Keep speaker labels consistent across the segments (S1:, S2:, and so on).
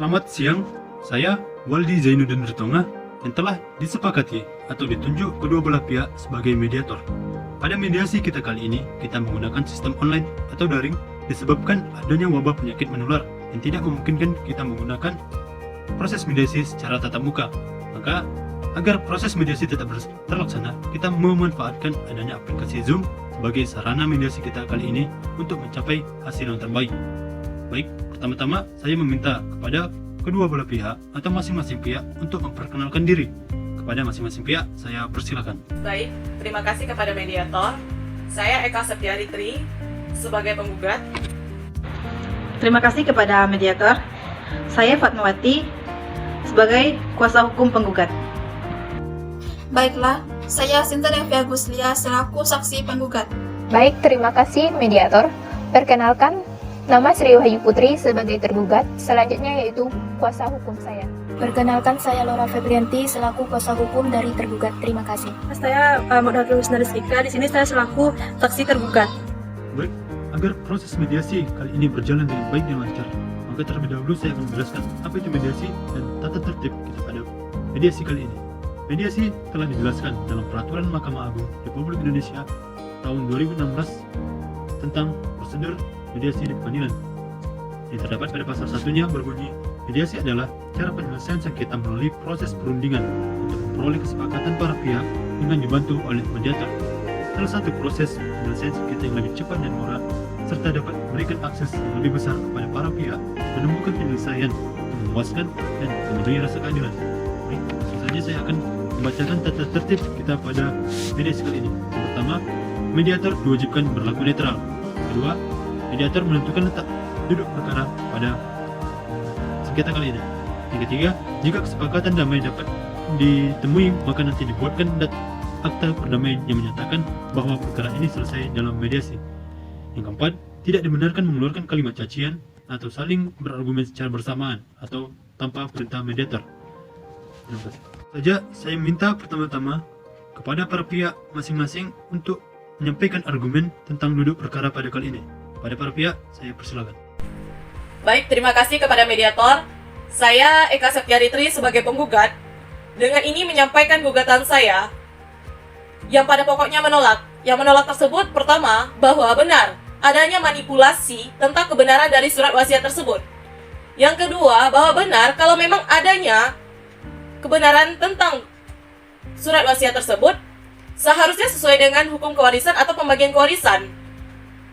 S1: Selamat siang, saya Waldi Zainuddin Ritonga yang telah disepakati atau ditunjuk kedua belah pihak sebagai mediator. Pada mediasi kita kali ini, kita menggunakan sistem online atau daring disebabkan adanya wabah penyakit menular yang tidak memungkinkan kita menggunakan proses mediasi secara tatap muka. Maka, agar proses mediasi tetap terlaksana, kita memanfaatkan adanya aplikasi Zoom sebagai sarana mediasi kita kali ini untuk mencapai hasil yang terbaik. Baik, pertama-tama saya meminta kepada kedua belah pihak atau masing-masing pihak untuk memperkenalkan diri. Kepada masing-masing pihak, saya persilakan.
S2: Baik, terima kasih kepada mediator. Saya Eka Septiaritri sebagai penggugat.
S3: Terima kasih kepada mediator. Saya Fatmawati sebagai kuasa hukum penggugat.
S4: Baiklah, saya Sinta Devi Aguslia selaku saksi penggugat.
S5: Baik, terima kasih mediator. Perkenalkan, nama Sri Wahyu Putri sebagai tergugat. Selanjutnya yaitu kuasa hukum saya.
S6: Perkenalkan, saya Laura Febrianti selaku kuasa hukum dari tergugat. Terima kasih.
S7: Saya Muhammad Husna Rizkika. Di sini saya selaku saksi tergugat.
S1: Baik, agar proses mediasi kali ini berjalan dengan baik dan lancar, maka terlebih dahulu saya akan menjelaskan apa itu mediasi dan tata tertib kita pada mediasi kali ini. Mediasi telah dijelaskan dalam Peraturan Mahkamah Agung Republik Indonesia tahun 2016 tentang prosedur mediasi di pengadilan. Yang terdapat pada pasal satunya berbunyi, mediasi adalah cara penyelesaian sengketa melalui proses perundingan untuk memperoleh kesepakatan para pihak dengan dibantu oleh mediator. Salah satu proses penyelesaian sengketa yang lebih cepat dan murah serta dapat memberikan akses yang lebih besar kepada para pihak menemukan penyelesaian yang memuaskan dan memenuhi rasa keadilan. Baik, langsung saja saya akan membacakan tata tertib kita pada mediasi kali ini. Yang pertama, mediator diwajibkan berlaku netral. Kedua, mediator menentukan letak duduk perkara pada sengketa kali ini. Yang ketiga, jika kesepakatan damai dapat ditemui, maka nanti dibuatkan akta perdamaian yang menyatakan bahwa perkara ini selesai dalam mediasi. Yang keempat, tidak dibenarkan mengeluarkan kalimat cacian atau saling berargumen secara bersamaan atau tanpa perintah mediator. Saja saya minta pertama-tama kepada para pihak masing-masing untuk menyampaikan argumen tentang duduk perkara pada kali ini. Pada para pihak, saya persilakan.
S2: Baik, terima kasih kepada mediator. Saya Eka Septiaritri sebagai penggugat. Dengan ini menyampaikan gugatan saya yang pada pokoknya menolak. Yang menolak tersebut pertama, bahwa benar adanya manipulasi tentang kebenaran dari surat wasiat tersebut. Yang kedua, bahwa benar kalau memang adanya kebenaran tentang surat wasiat tersebut, seharusnya sesuai dengan hukum kewarisan atau pembagian kewarisan.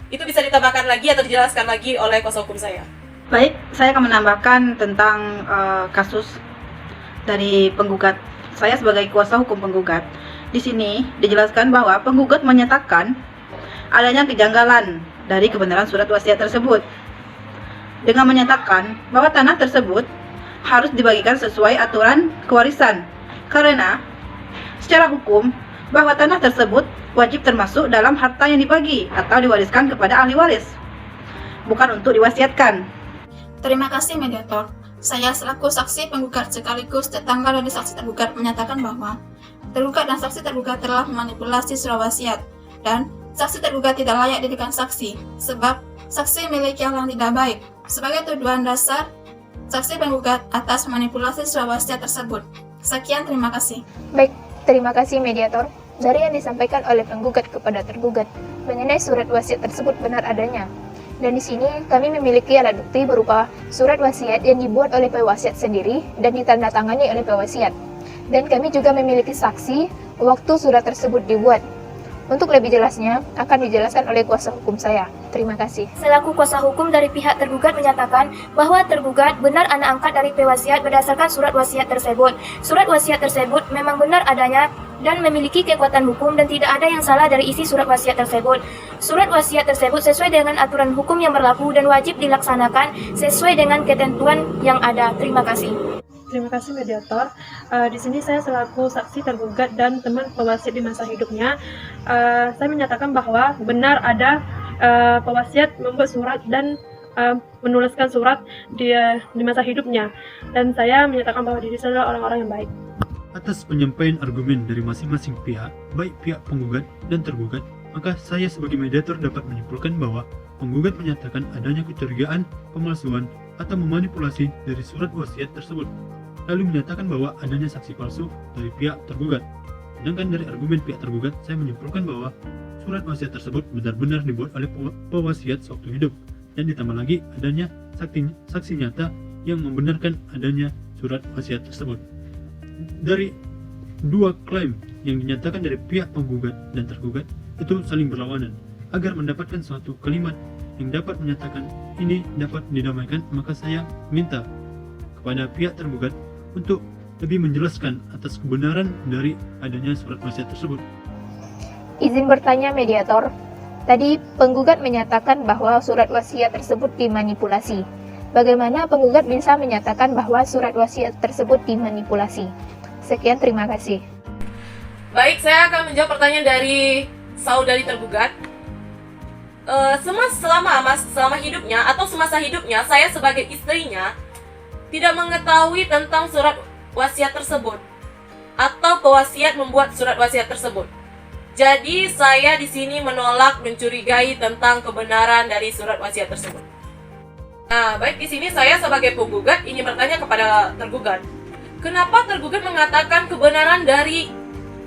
S2: Itu bisa ditambahkan lagi atau dijelaskan lagi oleh kuasa hukum saya.
S3: Baik, saya akan menambahkan tentang kasus dari penggugat. Saya sebagai kuasa hukum penggugat. Di sini dijelaskan bahwa penggugat menyatakan adanya kejanggalan dari kebenaran surat wasiat tersebut dengan menyatakan bahwa tanah tersebut harus dibagikan sesuai aturan kewarisan karena secara hukum bahwa tanah tersebut wajib termasuk dalam harta yang dibagi atau diwariskan kepada ahli waris, bukan untuk diwasiatkan.
S4: Terima kasih mediator. Saya selaku saksi penggugat sekaligus tetangga dari saksi tergugat menyatakan bahwa tergugat dan saksi tergugat telah memanipulasi surat wasiat dan saksi tergugat tidak layak dijadikan saksi sebab saksi memiliki hal yang tidak baik. Sebagai tuduhan dasar saksi penggugat atas manipulasi surat wasiat tersebut. Sekian, terima kasih.
S5: Baik, terima kasih mediator. Dari yang disampaikan oleh penggugat kepada tergugat mengenai surat wasiat tersebut benar adanya. Dan di sini kami memiliki alat bukti berupa surat wasiat yang dibuat oleh pewasiat sendiri dan ditandatangani oleh pewasiat. Dan kami juga memiliki saksi waktu surat tersebut dibuat. Untuk lebih jelasnya akan dijelaskan oleh kuasa hukum saya. Terima kasih.
S6: Selaku kuasa hukum dari pihak tergugat menyatakan bahwa tergugat benar anak angkat dari pewasiat berdasarkan surat wasiat tersebut. Surat wasiat tersebut memang benar adanya dan memiliki kekuatan hukum dan tidak ada yang salah dari isi surat wasiat tersebut. Surat wasiat tersebut sesuai dengan aturan hukum yang berlaku dan wajib dilaksanakan sesuai dengan ketentuan yang ada. Terima kasih.
S7: Terima kasih mediator. Di sini saya selaku saksi tergugat dan teman pewasiat di masa hidupnya. Saya menyatakan bahwa benar ada pewasiat membuat surat dan menuliskan surat di masa hidupnya. Dan saya menyatakan bahwa diri saya adalah orang-orang yang baik.
S1: Atas penyampaian argumen dari masing-masing pihak, baik pihak penggugat dan tergugat, maka saya sebagai mediator dapat menyimpulkan bahwa penggugat menyatakan adanya kecurigaan pemalsuan atau memanipulasi dari surat wasiat tersebut, lalu menyatakan bahwa adanya saksi palsu dari pihak tergugat. Sedangkan dari argumen pihak tergugat, saya menyimpulkan bahwa surat wasiat tersebut benar-benar dibuat oleh pewasiat sewaktu hidup, dan ditambah lagi adanya saksi nyata yang membenarkan adanya surat wasiat tersebut. Dari dua klaim yang dinyatakan dari pihak penggugat dan tergugat itu saling berlawanan. Agar mendapatkan suatu kalimat yang dapat menyatakan ini dapat didamaikan, maka saya minta kepada pihak tergugat untuk lebih menjelaskan atas kebenaran dari adanya surat wasiat tersebut.
S5: Izin bertanya mediator, tadi penggugat menyatakan bahwa surat wasiat tersebut dimanipulasi. Bagaimana penggugat bisa menyatakan bahwa surat wasiat tersebut dimanipulasi? Sekian, terima kasih.
S2: Baik, saya akan menjawab pertanyaan dari saudari tergugat. Selama hidupnya atau semasa hidupnya, saya sebagai istrinya tidak mengetahui tentang surat wasiat tersebut atau pewasiat membuat surat wasiat tersebut. Jadi saya di sini menolak mencurigai tentang kebenaran dari surat wasiat tersebut. Nah, baik, di sini saya sebagai penggugat ingin bertanya kepada tergugat. Kenapa tergugat mengatakan kebenaran dari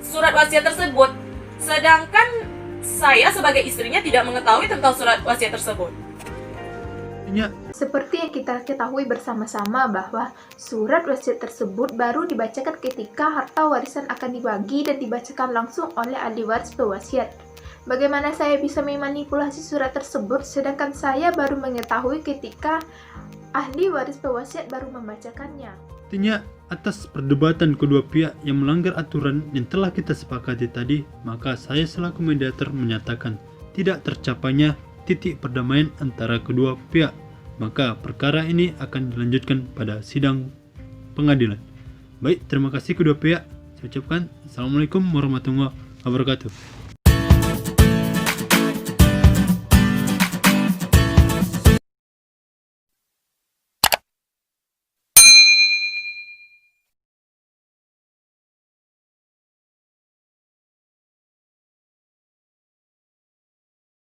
S2: surat wasiat tersebut, sedangkan saya sebagai istrinya tidak mengetahui tentang surat wasiat tersebut?
S8: Seperti yang kita ketahui bersama-sama bahwa surat wasiat tersebut baru dibacakan ketika harta warisan akan dibagi dan dibacakan langsung oleh ahli waris pewasiat. Bagaimana saya bisa memanipulasi surat tersebut sedangkan saya baru mengetahui ketika ahli waris pewasiat baru membacakannya?
S1: Artinya, atas perdebatan kedua pihak yang melanggar aturan yang telah kita sepakati tadi, maka saya selaku mediator menyatakan tidak tercapainya titik perdamaian antara kedua pihak. Maka perkara ini akan dilanjutkan pada sidang pengadilan. Baik, terima kasih kedua pihak. Saya ucapkan Assalamualaikum warahmatullahi wabarakatuh.